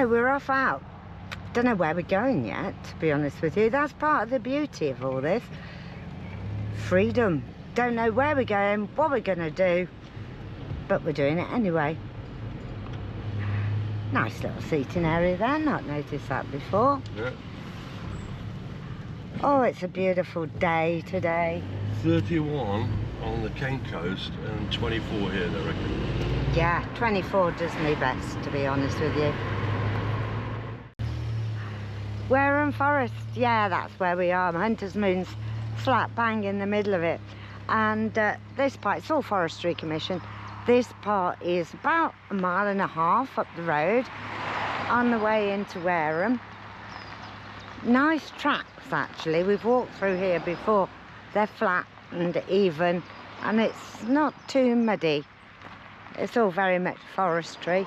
We're off out. Don't know where we're going yet, to be honest with you. That's part of the beauty of all this. Freedom. Don't know where we're going, what we're going to do, but we're doing it anyway. Nice little seating area there, not noticed that before. Yeah. Oh, it's a beautiful day today. 31 on the Kent coast and 24 here, I reckon. Yeah, 24 does me best, to be honest with you. Wareham Forest, yeah, that's where we are. Hunter's Moon's slap bang in the middle of it. And this part, it's all Forestry Commission. This part is about 1.5 miles up the road on the way into Wareham. Nice tracks actually, we've walked through here before. They're flat and even and it's not too muddy. It's all very much forestry.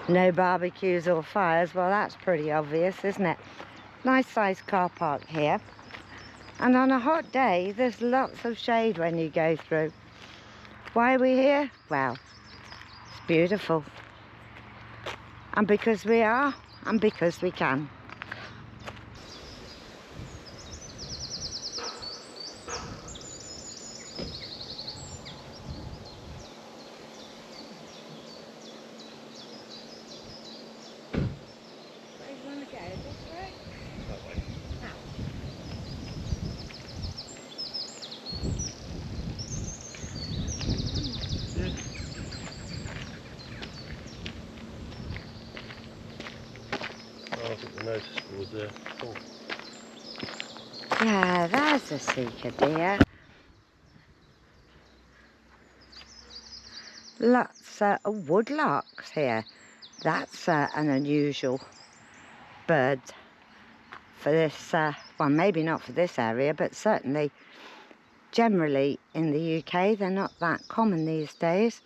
No barbecues or fires, well that's pretty obvious, isn't it? Nice sized car park here. And on a hot day, there's lots of shade when you go through. Why are we here? Well, it's beautiful. And because we are, and because we can. Where do you want to go? This way? That way. Oh, I think the notice board there. Oh. Yeah, there's a seeker deer. Lots of woodlarks here. That's an unusual bird for this, well maybe not for this area, but certainly generally in the UK they're not that common these days.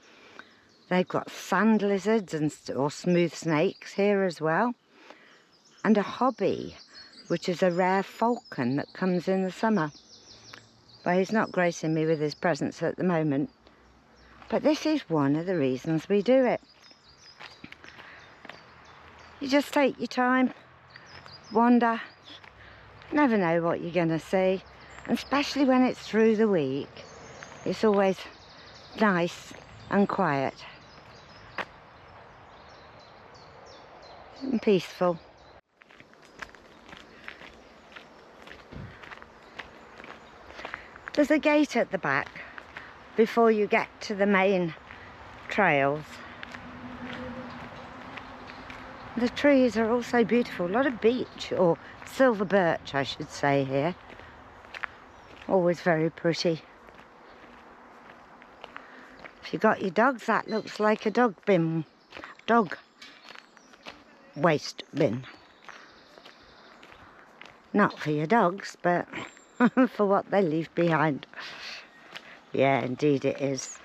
They've got sand lizards and or smooth snakes here as well. And a hobby, which is a rare falcon that comes in the summer. Well, he's not gracing me with his presence at the moment, but this is one of the reasons we do it. You just take your time, wander, never know what you're going to see, and especially when it's through the week, it's always nice and quiet and peaceful. There's a gate at the back before you get to the main trails. The trees are also beautiful. A lot of beech, or silver birch I should say here. Always very pretty. If you got your dogs, that looks like a dog bin. Dog waste bin. Not for your dogs, but for what they leave behind. Yeah, indeed it is.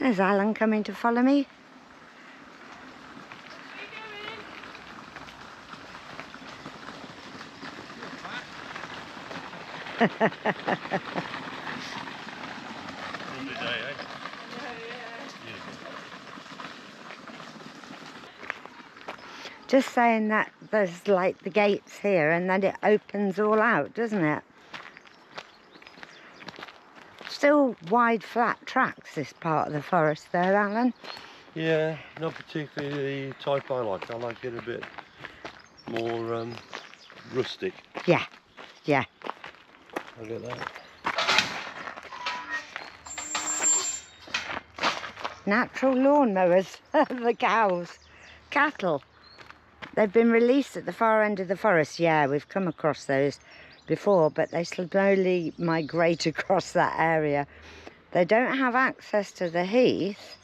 There's Alan coming to follow me. Lovely day, eh? Just saying that there's like the gates here and then it opens all out, doesn't it? Still wide flat tracks, this part of the forest though, Alan. Yeah, not particularly the type I like. I like it a bit more rustic. Yeah, yeah. I get that. Natural lawnmowers, the cows, cattle. They've been released at the far end of the forest. Yeah, we've come across those before, but they slowly migrate across that area. They don't have access to the heath,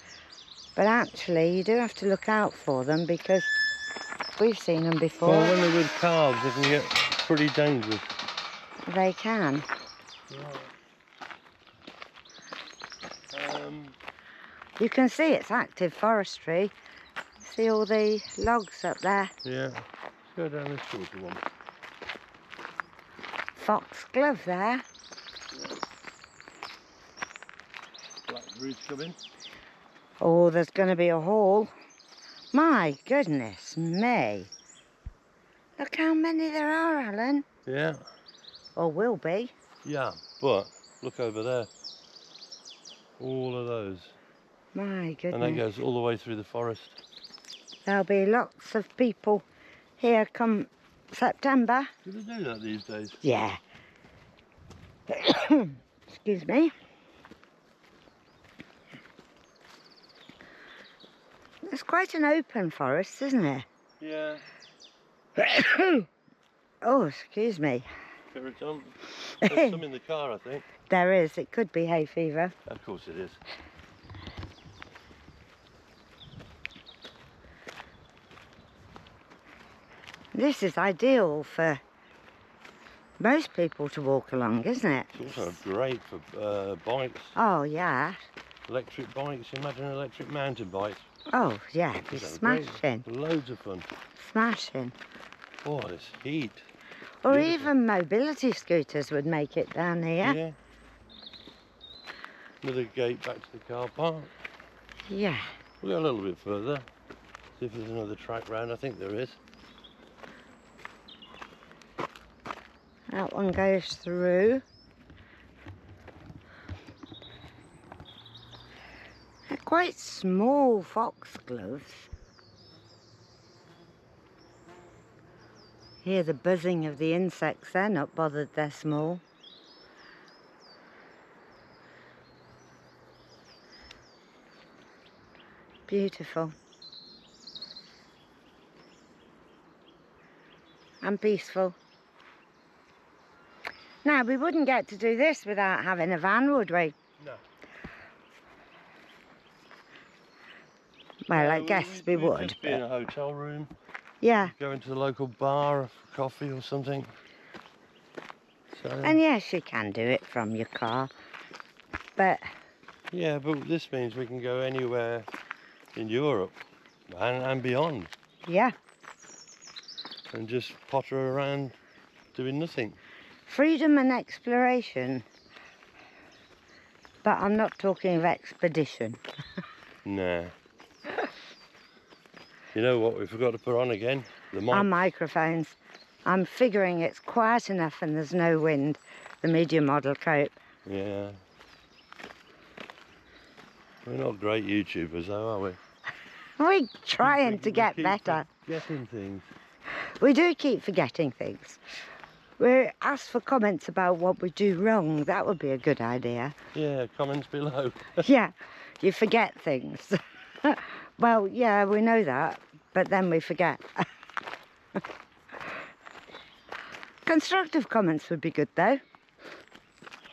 but actually you do have to look out for them because we've seen them before. Well, when they're with calves, they can get pretty dangerous. They can. You can see it's active forestry. See all the logs up there. Yeah. Let's go down this shorter one. Foxglove there. Roots coming. Oh, there's going to be a haul. My goodness me. Look how many there are, Alan. Yeah. Or will be. Yeah, but look over there. All of those. My goodness. And that goes all the way through the forest. There'll be lots of people here come September. Do they do that these days? Yeah. Excuse me. It's quite an open forest, isn't it? Yeah. Oh, excuse me. There's some in the car, I think. There is. It could be hay fever. Of course it is. This is ideal for most people to walk along, isn't it? It's also great for bikes. Oh, yeah. Electric bikes. Imagine electric mountain bikes. Oh, yeah. You know, Smashing. great. Loads of fun. Smashing. Oh, this heat. Or Beautiful. even mobility scooters would make it down here. Yeah. Another gate back to the car park. Yeah. We'll go a little bit further. See if there's another track round. I think there is. That one goes through. They're quite small foxgloves. Hear the buzzing of the insects, they're not bothered, they're small. Beautiful. And peaceful. Now, we wouldn't get to do this without having a van, would we? No. Well, I guess we we'd would. just be in a hotel room. Yeah. Go into the local bar for coffee or something. So, And yes, you can do it from your car. But yeah, but this means we can go anywhere in Europe and beyond yeah, and just potter around doing nothing. freedom and exploration. But I'm not talking of expedition. Nah. You know what we forgot to put on again? The mic. Our microphones. I'm figuring it's quiet enough and there's no wind. The medium model cope. Yeah. We're not great YouTubers though, are we? We're trying to We get keep better. Forgetting things. We do keep forgetting things. We're asked for comments about what we do wrong. That would be a good idea. Yeah, comments below. Yeah, you forget things. Well, yeah, we know that, but then we forget. Constructive comments would be good though.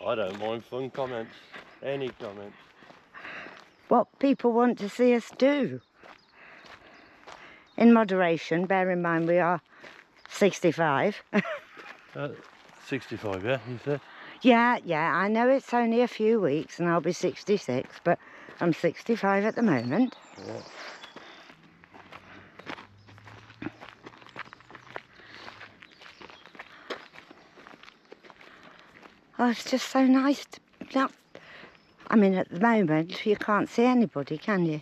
I don't mind fun comments. Any comments. What people want to see us do. In moderation, bear in mind we are 65. 65, yeah, you said? Yeah, I know it's only a few weeks and I'll be 66, but I'm 65 at the moment. Yeah. Oh, it's just so nice to... No, I mean, at the moment, you can't see anybody, can you?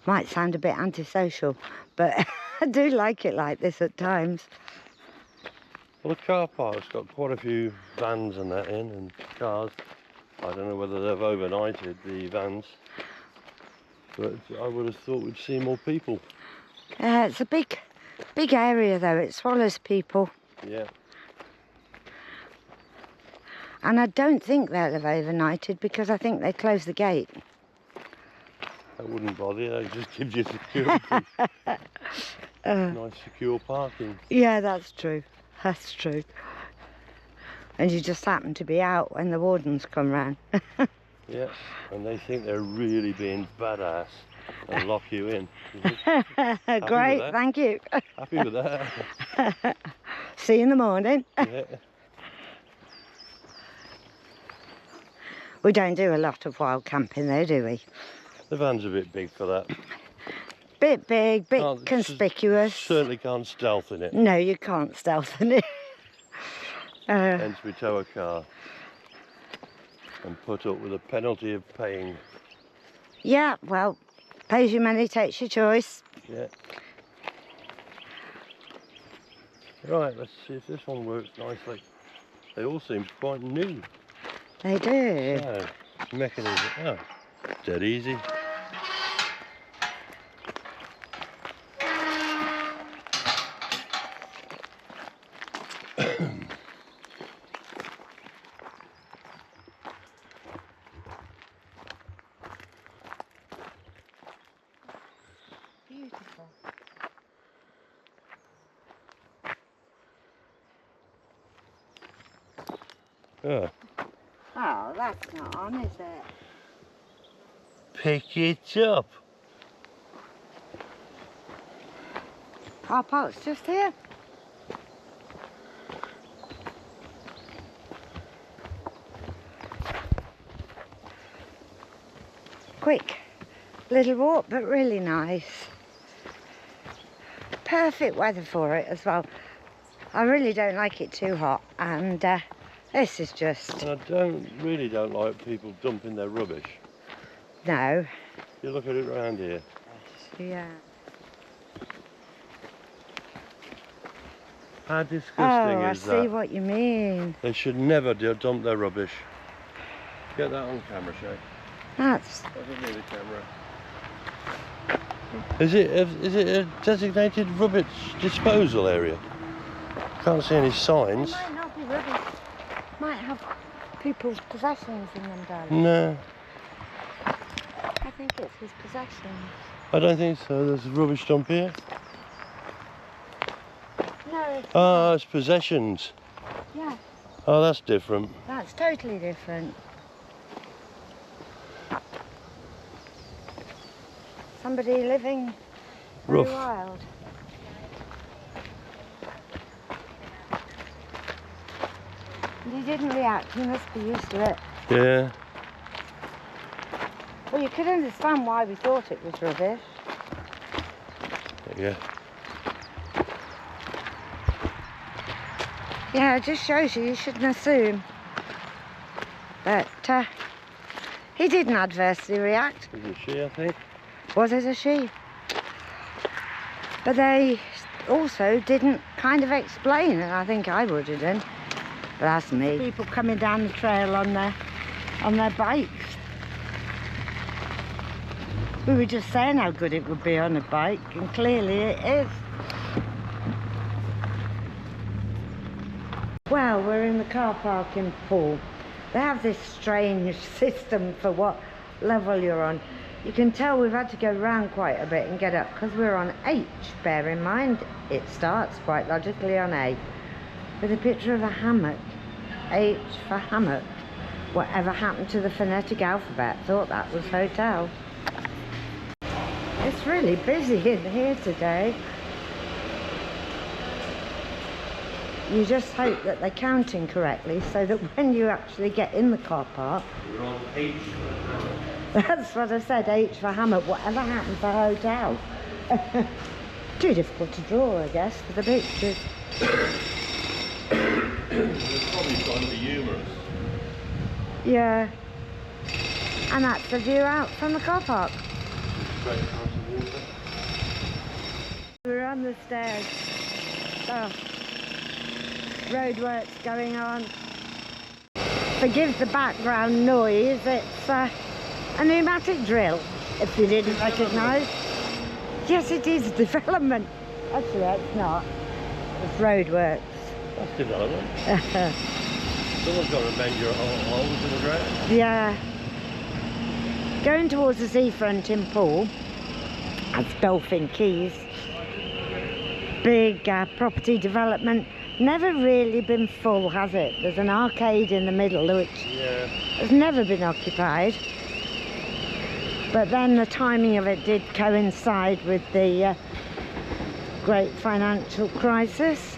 Might sound a bit antisocial, but I do like it like this at times. Well, the car park's got quite a few vans and that in, and cars. I don't know whether they've overnighted the vans, but I would have thought we'd see more people. It's a big area, though. It swallows people. Yeah. And I don't think they'll have overnighted because I think they close the gate. That wouldn't bother you, it just gives you security. Nice secure parking. Yeah, that's true. That's true. And you just happen to be out when the wardens come round. Yeah, and they think they're really being badass and lock you in. Great, thank you. Happy with that? See you in the morning. Yeah. We don't do a lot of wild camping though, do we? The van's a bit big for that. Bit big, bit Can't- conspicuous. Certainly can't stealth in it. No, you can't stealth in it. Hence we tow a car. and put up with the penalty of paying. Yeah, well, pays you money, takes your choice. Yeah. Right, let's see if this one works nicely. They all seem quite new. They do. So, mechanism, oh, dead easy. Beautiful. Yeah. Oh, that's not on, is it? Pick it up. Car park's just here. Quick little walk, but really nice. Perfect weather for it as well. I really don't like it too hot, and this is just... And I really don't like people dumping their rubbish. No. You look at it around here. Yeah. How disgusting Oh, is I see that? what you mean. They should never dump their rubbish. Get that on camera, Shay. That's... I'll give me the camera. Is it a designated rubbish disposal area? Can't see any It signs. might not be rubbish. Might have people's possessions in them, darling. No, I think it's his possessions. I don't think so. There's a rubbish dump here. No, it's Oh, it's possessions. yeah, Oh, that's different. that's totally different. Somebody living very Rough. wild. And he didn't react, he must be used to it. Yeah. Well, you could understand why we thought it was rubbish. Yeah. Yeah, it just shows you shouldn't assume. But he didn't adversely react. Is it she, I think? Was it a she? But they also didn't kind of explain, and I think I would have done. But that's me. People coming down the trail on their bikes. We were just saying how good it would be on a bike, and clearly it is. Well, we're in the car park in Poole. They have this strange system for what level you're on. You can tell we've had to go round quite a bit and get up because we're on H. Bear in mind, it starts quite logically on A with a picture of a hammock. H for hammock. Whatever happened to the phonetic alphabet? Thought that was hotel. It's really busy in here today. You just hope that they're counting correctly so that when you actually get in the car park... We're on H. That's what I said, H for hammock, whatever happened for hotel. Too difficult to draw, I guess, for the pictures. It's probably trying to be humorous. Yeah. And that's the view out from the car park. Straight across the water. We're on the stairs. Oh. Roadworks going on. Forgive the background noise, it's a pneumatic drill, if you didn't recognise. Yes, it is development. Actually, it's not. It's roadworks. That's development. Someone's got to bend your holes in the ground. Yeah. Going towards the seafront in Poole, that's Dolphin Quays. Big property development. Never really been full, has it? There's an arcade in the middle which has never been occupied. But then the timing of it did coincide with the great financial crisis.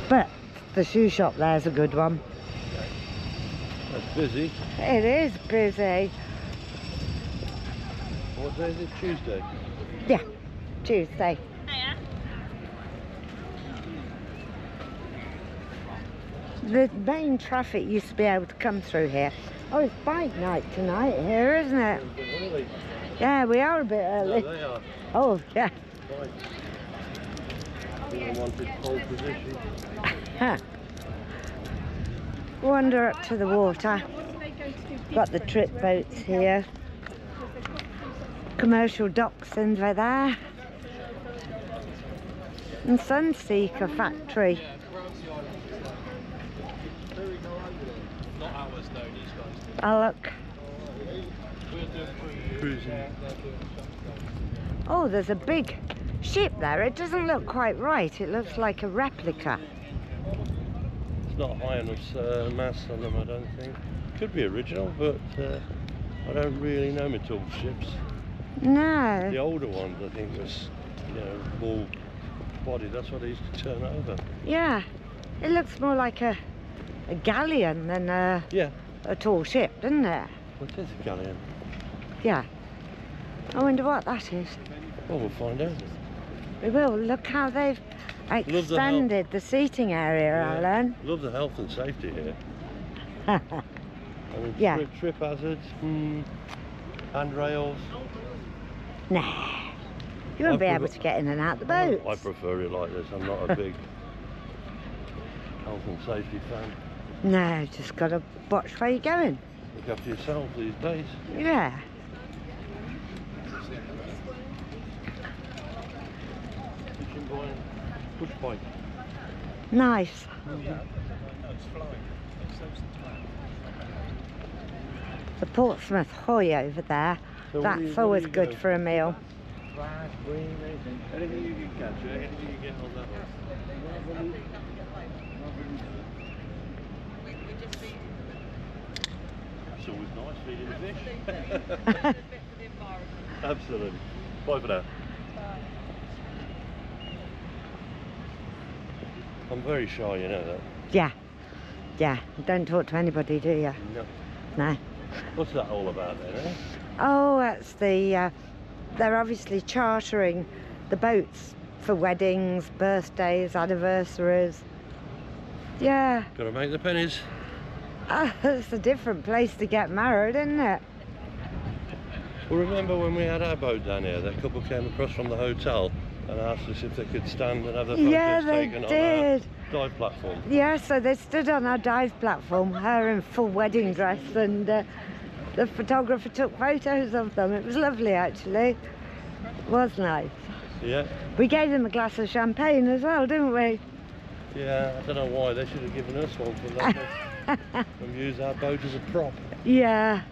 But the shoe shop there's a good one. That's busy. It is busy. What day is it? Tuesday? Yeah, Tuesday. The main traffic used to be able to come through here, Oh, it's bike night tonight here, isn't it? Early. Yeah, we are a bit early. No, they are. Oh, yeah. Right. I wanted pole position. Wander up to the water. Got the trip boats here. Commercial docks over there. And Sunseeker factory. Oh, look. Cruising. Oh, there's a big ship there. It doesn't look quite right. It looks like a replica. It's not high enough mass on them, I don't think. Could be original, but I don't really know my tall ships. No. The older ones, I think, was, you know, more body. That's what they used to turn over. Yeah. It looks more like a galleon than a tall ship, doesn't it? Well, it is a galleon. Yeah. I wonder what that is. Well, we'll find out. We will. Look how they've extended the seating area, Alan. Love the health and safety here. I mean, Yeah. trip hazards, handrails. Nah. You won't be able to get in and out the boats. I prefer it like this. I'm not a big health and safety fan. No, just got to watch where you're going. Look after yourself these days. Yeah. Fishing boy, push bike. Nice. The Portsmouth Hoy over there. So That's always good for a meal. Anything you can catch, anything you get on that one. It's always nice feeding the fish. Absolutely. Bye for now. I'm very shy, you know that. Yeah. Yeah. Don't talk to anybody, do you? No. No. What's that all about then, eh? Oh, that's the... they're obviously chartering the boats for weddings, birthdays, anniversaries. Yeah. Gotta make the pennies. It's a different place to get married, isn't it? Well, remember when we had our boat down here, that couple came across from the hotel and asked us if they could stand and have their photos taken on our dive platform. Yeah, so they stood on our dive platform, her in full wedding dress, and the photographer took photos of them. It was lovely, actually. It was nice. Yeah. We gave them a glass of champagne as well, didn't we? Yeah, I don't know why. They should have given us one for that. And use our boat as a prop. Yeah.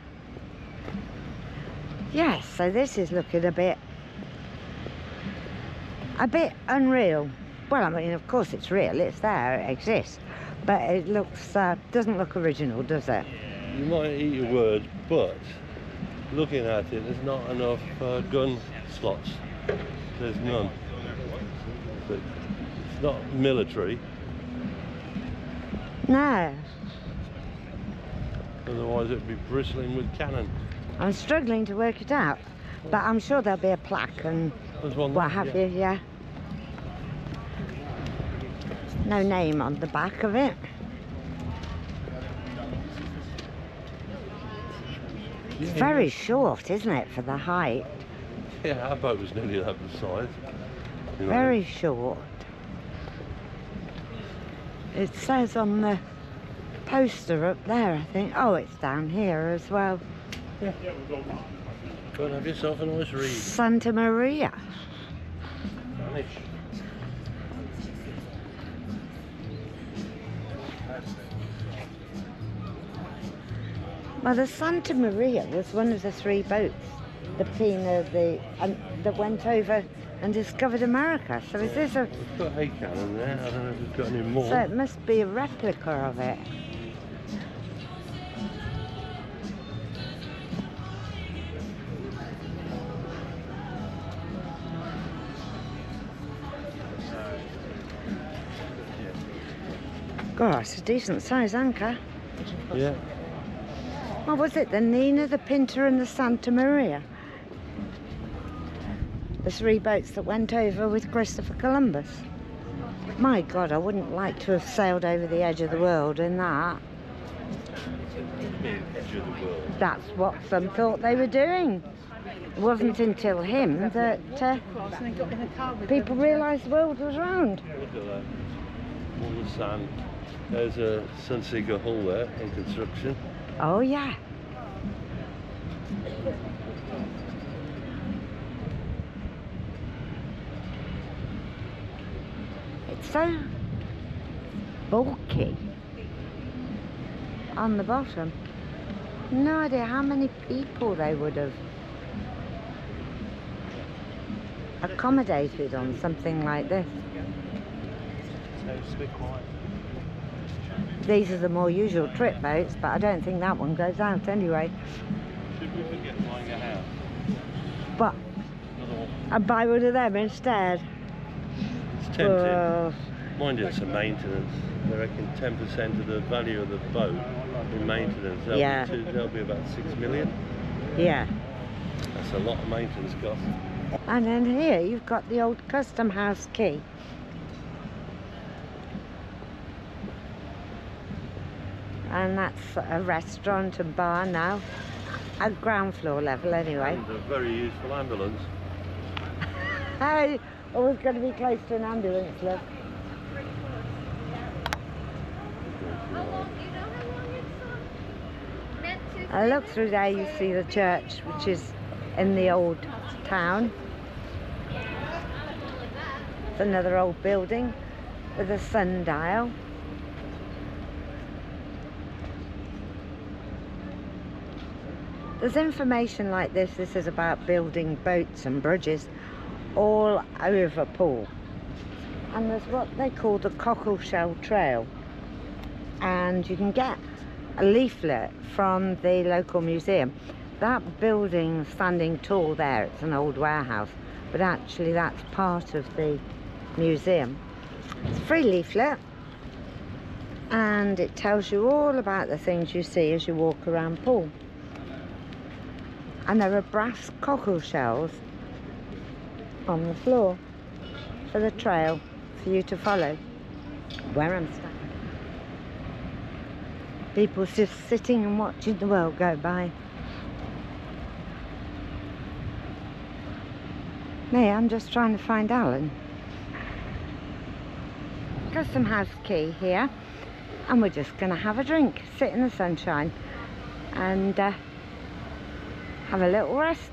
Yes, so this is looking a bit unreal. Well, I mean, of course it's real, it's there, it exists, but it looks doesn't look original, does it? You might eat your words, but looking at it, there's not enough gun slots. There's none. But it's not military. No. Otherwise it'd be bristling with cannon. I'm struggling to work it out, but I'm sure there'll be a plaque and There's one what there, have you, yeah. No name on the back of it. It's very short, isn't it, for the height? Yeah, our boat was nearly that size. You know. Very short. It says on the poster up there, I think. Oh, it's down here as well. Yeah. Go and have yourself a nice read. Santa Maria. Spanish. Well, the Santa Maria was one of the 3 boats that went over and discovered America. So is this a... We've got a cannon there. I don't know if we've got any more. So it must be a replica of it. God, it's a decent size anchor. Yeah. What was it? The Nina, the Pinta and the Santa Maria? The 3 boats that went over with Christopher Columbus. My God, I wouldn't like to have sailed over the edge of the world in that. edge of the world. That's what some thought they were doing. It wasn't until him that people realised the world was round. Look at that. All the sand. There's a Sunseeker hull there in construction. Oh yeah. It's so bulky on the bottom. No idea how many people they would have accommodated on something like this. These are the more usual trip boats, but I don't think that one goes out anyway. Should we forget buying a house? But I'd buy one of them instead. It's tempting. Whoa. Mind you, it's a maintenance. I reckon 10% of the value of the boat in maintenance. That'll be about 6 million. Yeah. That's a lot of maintenance cost. And then here you've got the old custom house quay. And that's a restaurant and bar now, at ground floor level anyway. And a very useful ambulance. Hey, always going to be close to an ambulance, look. I look through there, you see the church, which is in the old town. It's another old building with a sundial. There's information like this. This is about building boats and bridges all over Poole. And there's what they call the Cockleshell Trail. And you can get a leaflet from the local museum. That building standing tall there, it's an old warehouse, but actually that's part of the museum. It's a free leaflet and it tells you all about the things you see as you walk around Poole. And there are brass cockle shells on the floor for the trail for you to follow. Wareham style. People just sitting and watching the world go by. Me, I'm just trying to find Alan. Custom House Quay here, and we're just going to have a drink, sit in the sunshine, and have a little rest.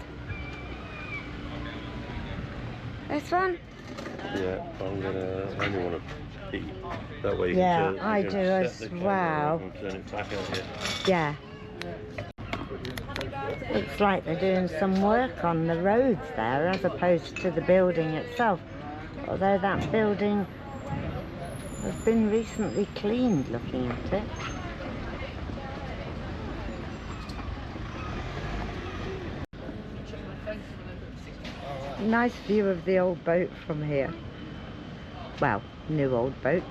This one? Yeah, I only want to pee. That way you Yeah, can I do as well. And turn it back out here. Yeah. Looks like they're doing some work on the roads there as opposed to the building itself. Although that building has been recently cleaned, looking at it. Nice view of the old boat from here. Well, new old boat.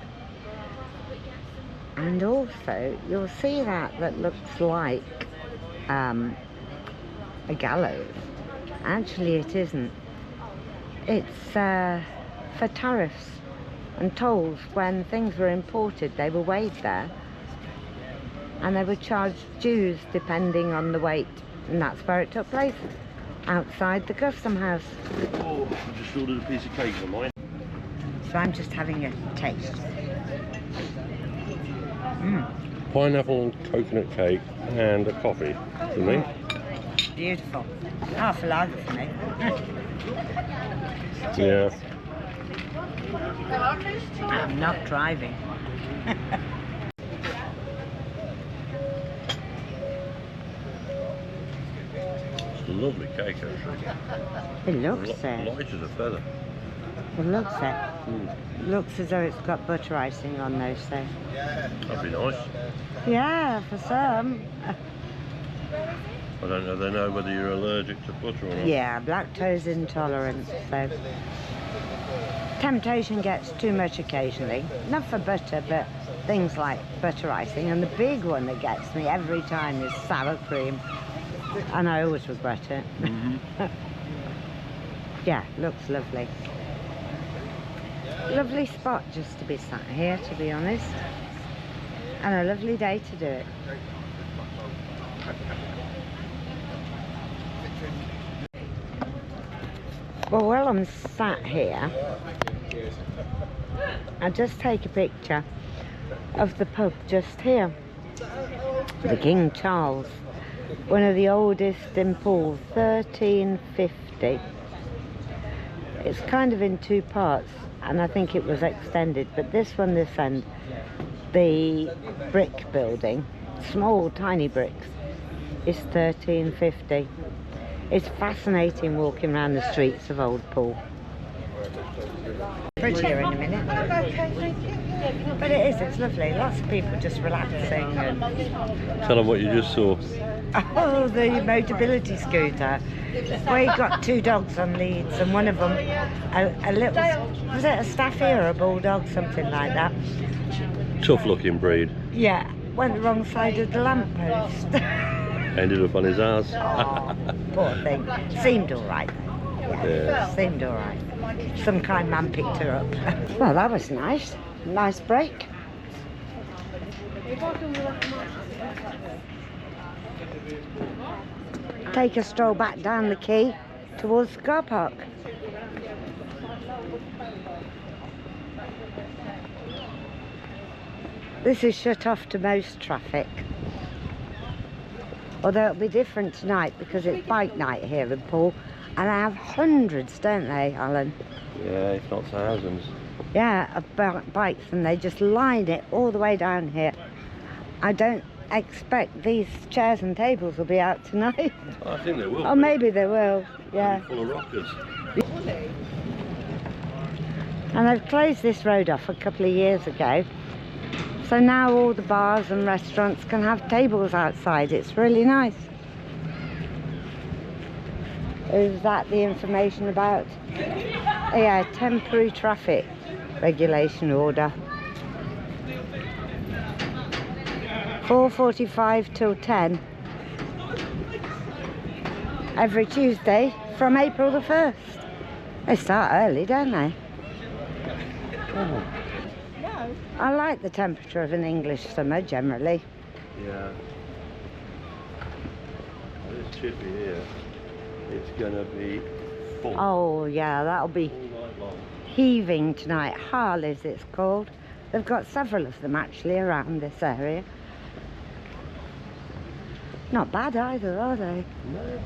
And also you'll see that looks like a gallows. Actually it isn't. It's for tariffs and tolls. When things were imported they were weighed there and they were charged dues depending on the weight, and that's where it took place, outside the custom house. Oh, I just ordered a piece of cake for mine. So I'm just having a taste. Pineapple and coconut cake and a coffee for me. Beautiful. Half a lager for me. Yeah. I'm not driving. It's a lovely cake actually. It looks Light as a feather. It looks as though it's got butter icing on those, so. That'd be nice. Yeah, for some. I don't know, they know whether you're allergic to butter or not. Yeah, lactose intolerant, so. Temptation gets too much occasionally. Not for butter, but things like butter icing. And the big one that gets me every time is sour cream. And I always regret it. Yeah, looks lovely. Lovely spot just to be sat here, to be honest. And a lovely day to do it. Well, while I'm sat here, I'll just take a picture of the pub just here. The King Charles, one of the oldest in Poole, 1350. It's kind of in two parts, and I think it was extended, but this one, this end, the brick building, small tiny bricks, is 1350. It's fascinating walking around the streets of Old Poole. Prettier in a minute. But it is, it's lovely. Lots of people just relaxing. And Tell them what you just saw. oh, the Motability scooter. We got two dogs on leads, and one of them, a little, was it a staffy or a bulldog, something like that? Tough looking breed. Yeah, went the wrong side of the lamppost. Ended up on his ass. Oh, poor thing. Seemed all right. Yeah, seemed all right. Some kind man picked her up. Well, that was nice. Nice break. Take a stroll back down the quay towards the car park. This is shut off to most traffic. Although it'll be different tonight because it's bike night here in Poole, and they have hundreds, don't they, Alan? Yeah, if not thousands. Yeah, of bikes, and they just line it all the way down here. I don't expect these chairs and tables will be out tonight. I think they will. Or maybe they will, yeah. Full of rockers. And they've closed this road off a couple of years ago. So now all the bars and restaurants can have tables outside. It's really nice. Is that the information about? Yeah, temporary traffic regulation order. 4:45 till 10. Every Tuesday from April the 1st. They start early, don't they? Oh. I like the temperature of an English summer generally. Yeah. This chippy here, it's gonna be full. Oh yeah, that'll be All night long. heaving tonight. Harleys it's called. They've got several of them actually around this area. Not bad either, are they? No.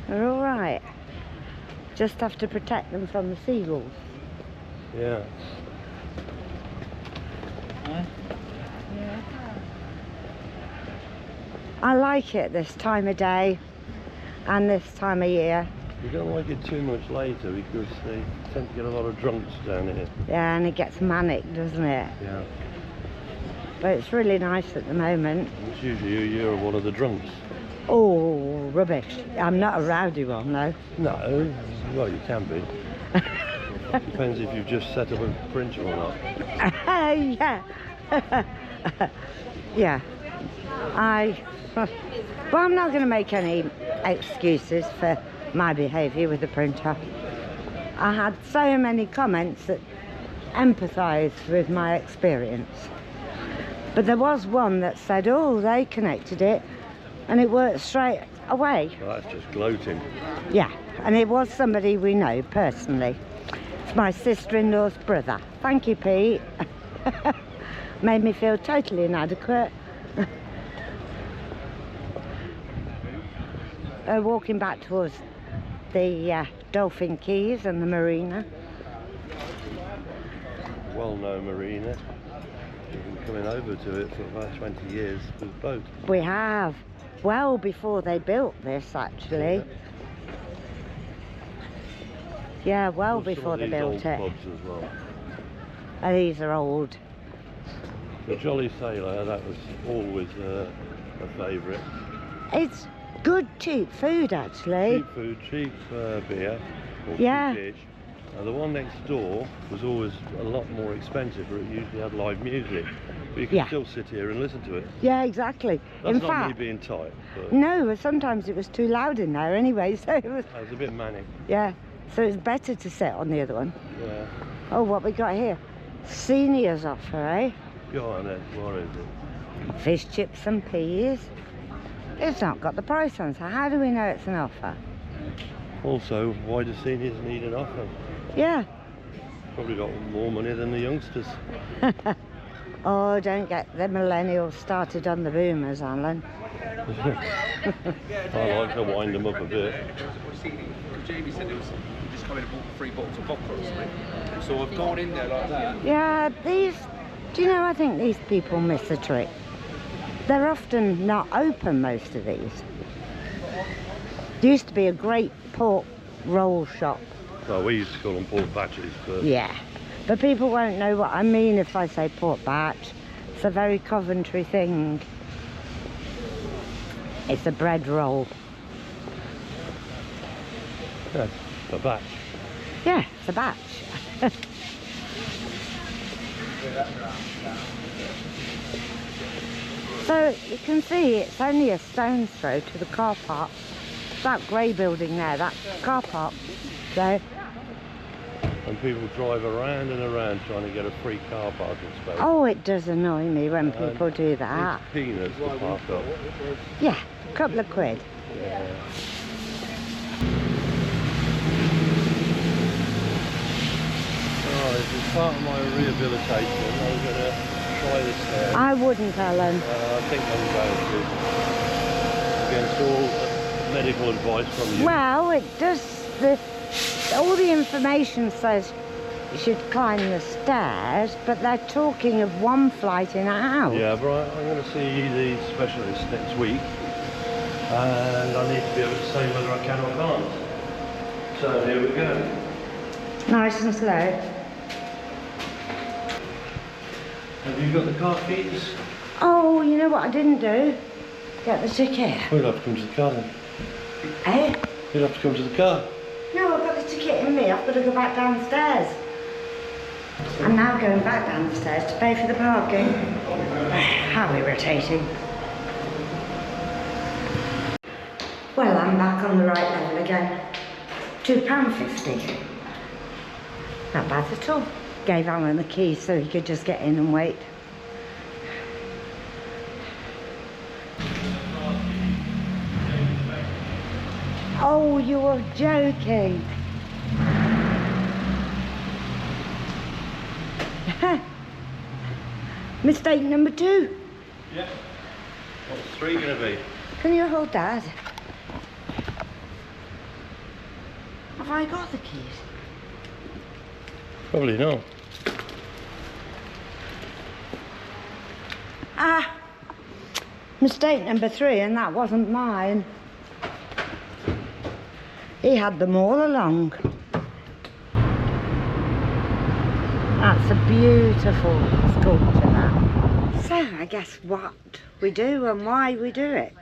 They're all right. Just have to protect them from the seagulls. Yeah. I like it this time of day and this time of year. You don't like it too much later because they tend to get a lot of drunks down here. Yeah, and it gets manic, doesn't it? Yeah. But it's really nice at the moment. It's usually you're one of the drunks. Oh, rubbish. I'm not a rowdy one though. No, well you can be. Depends if you've just set up a printer or not. Yeah. Yeah. Well, I'm not going to make any excuses for my behaviour with the printer. I had so many comments that empathised with my experience. But there was one that said, oh, they connected it and it worked straight away. Well, that's just gloating. Yeah, and it was somebody we know personally. It's my sister-in-law's brother. Thank you, Pete. Made me feel totally inadequate. Walking back towards the Dolphin Quays and the marina. Well-known marina. We've been coming over to it for about 20 years with boats. We have. Well before they built this, actually. Yeah, well There's before they some of built these it. old pubs as well. These are old. The Jolly Sailor, that was always a favourite. It's good, cheap food, actually. Cheap food, cheap beer, or Yeah. cheap dish. The one next door was always a lot more expensive, but it usually had live music. But you could Yeah. still sit here and listen to it. Yeah, exactly. That's In not fact, me being tight, but no, sometimes it was too loud in there anyway, so it was, that was a bit manic. yeah. So it's better to sit on the other one. Yeah. Oh, what we got here? Seniors offer, eh? Go on then, what is it? Fish chips and peas. It's not got the price on, so how do we know it's an offer? Also, why do seniors need an offer? Yeah. Probably got more money than the youngsters. Oh, don't get the millennials started on the boomers, Alan. I like to wind them up a bit. Jamie said it was just coming and bought 3 bottles of vodka or something. So I've gone in there like that. Yeah, do you know, I think these people miss the trick. They're often not open, most of these. There used to be a great pork roll shop. Well, we used to call them pork batches, but Yeah, but people won't know what I mean if I say pork batch. It's a very Coventry thing. It's a bread roll. yeah, a batch. Yeah, it's a batch. So you can see it's only a stone's throw to the car park. That grey building there, that car park. So, And people drive around and around trying to get a free car parking space. oh, it does annoy me when people do that. It's peanuts to park up. Yeah, a couple of quid. Yeah. Oh, this is part of my rehabilitation. I'm going to try this there. I wouldn't, Ellen. I think I'm going to. Against all medical advice from you. Well, it does. All the information says you should climb the stairs, but they're talking of one flight in a house. Yeah, but I'm going to see the specialist next week. And I need to be able to say whether I can or can't. So here we go. Nice and slow. Have you got the car keys? Oh, you know what I didn't do? Get the ticket. We'll have to come to the car then. Eh? You'll have to come to the car. No, I've got the ticket in me. I've got to go back downstairs. I'm now going back downstairs to pay for the parking. How irritating. Well, I'm back on the right level again. £2.50. Not bad at all. Gave Alan the keys so he could just get in and wait. Oh, you were joking. Mistake number 2. Yeah. What's 3 going to be? Can you hold that? Have I got the keys? Probably not. Ah! Mistake number 3, and that wasn't mine. He had them all along. That's a beautiful sculpture, that. So, I guess what we do and why we do it.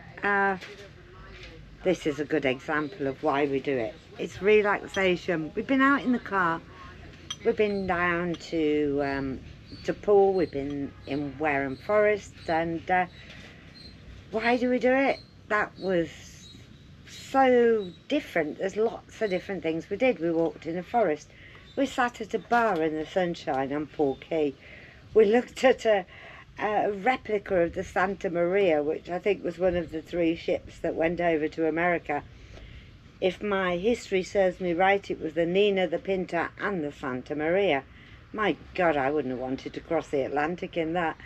This is a good example of why we do it. It's relaxation. We've been out in the car. We've been down to Poole. We've been in Wareham Forest. And why do we do it? That was so different. There's lots of different things we did. We walked in the forest. We sat at a bar in the sunshine on Poole Sea. We looked at a replica of the Santa Maria, which I think was one of the 3 ships that went over to America. If my history serves me right, it was the Nina, the Pinta and the Santa Maria. My God, I wouldn't have wanted to cross the Atlantic in that,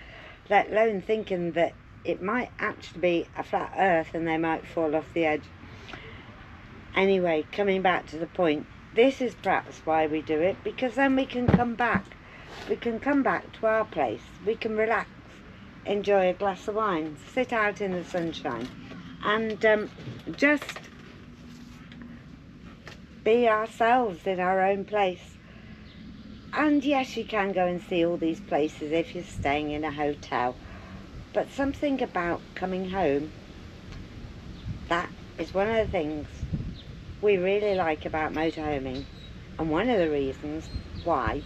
let alone thinking that it might actually be a flat earth and they might fall off the edge. Anyway, coming back to the point, this is perhaps why we do it, because then we can come back. We can come back to our place. We can relax, enjoy a glass of wine, sit out in the sunshine, and just be ourselves in our own place. And yes, you can go and see all these places if you're staying in a hotel, but something about coming home, that is one of the things we really like about motorhoming, and one of the reasons why